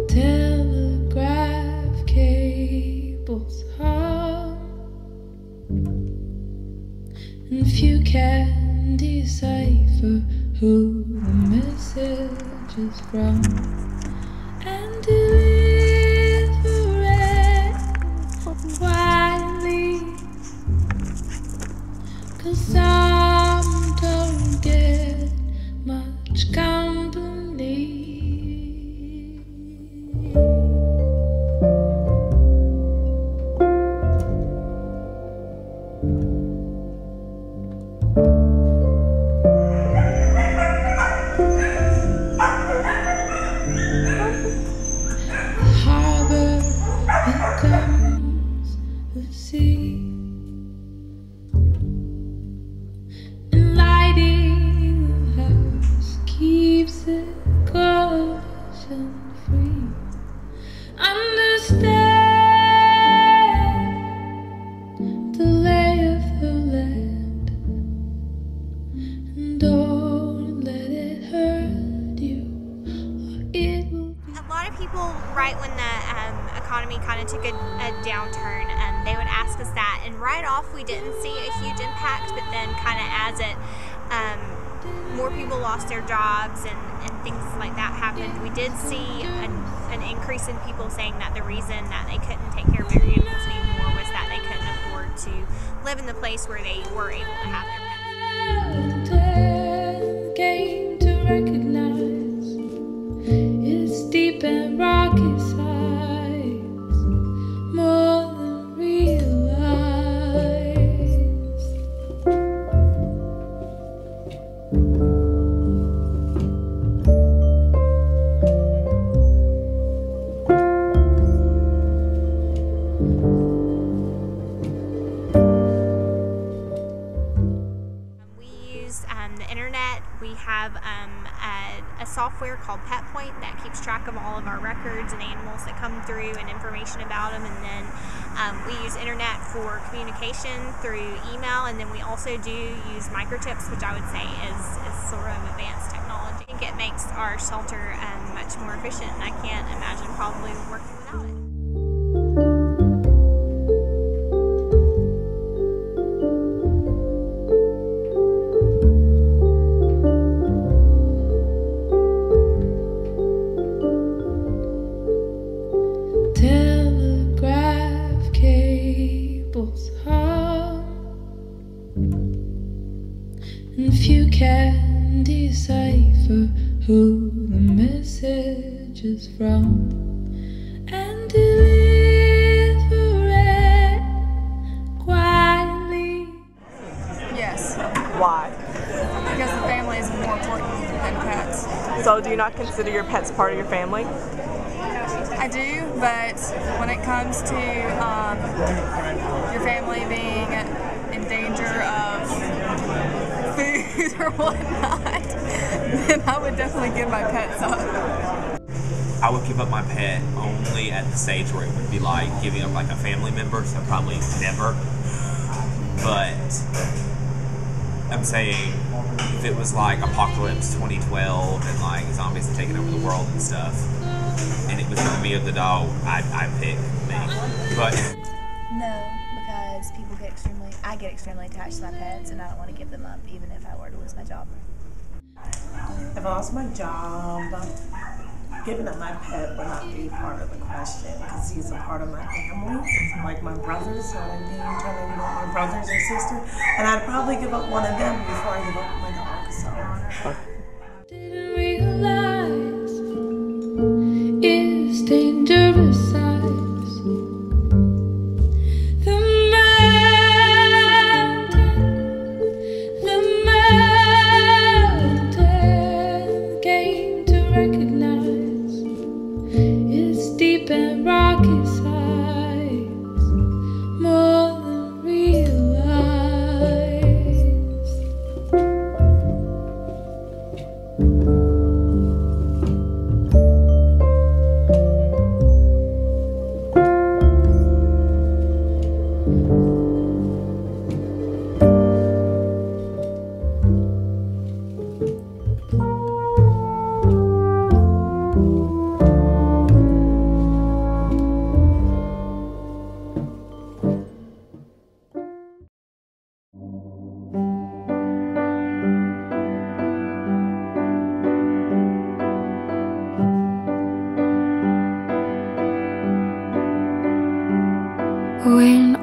Telegraph cables hum, and few can decipher who the message is from, and deliver it quietly, 'cause some don't get much company. Harbor becomes the sea, and lighting the house keeps it collision free. Understand the lay of the land, and don't let it hurt you, or it will be. A lot of people, right when the economy kind of took a downturn, they would ask us that, and right off we didn't see a huge impact, but then kind of as it more people lost their jobs and things like that happened, we did see an increase in people saying that the reason that they couldn't take care of their animals anymore was that they couldn't afford to live in the place where they were able to have their pets. Game to recognize its deep and rocky sides, more than realized. We use the internet. We have a software called PetPoint that keeps track of all of our records and animals that come through and information about them. And then we use internet for communication through email. And then we also do use microchips, which I would say is sort of advanced technology. I think it makes our shelter much more efficient, and I can't imagine probably working without it. Telegraph cables hum, and few can decipher who the message is from, and deliver it quietly. Yes, Why? because the family is more important than pets. So do you not consider your pets part of your family? I do, but when it comes to your family being in danger of food or whatnot, then I would definitely give my pets up. I would give up my pet only at the stage where it would be like giving up like a family member, so probably never. But I'm saying if it was like Apocalypse 2012 and like zombies had taken over the world and stuff, and it was gonna be the dog, I'd pick me. But No, because I get extremely attached to my pets, and I don't want to give them up, even if I were to lose my job. If I lost my job, giving up my pet would not be part of the question, because he's a part of my family. It's like my brothers, so I'm being turning into my brothers and sister, and I'd probably give up one of them before I give up my dog. So. Didn't realize its dangerous size. The mountain came to recognize its deep and rocky sides, more than realized.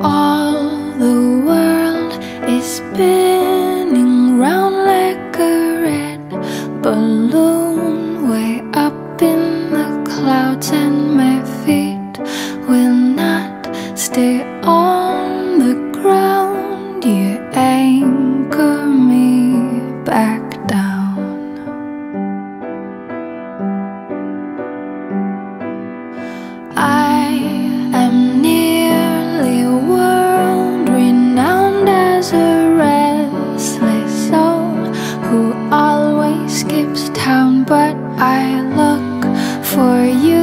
all the world is spinning round like a red balloon way up in the clouds, and my feet will not stay on the ground. You anchor me back down. I am nearly world renowned as a restless soul who always skips town, but I look for you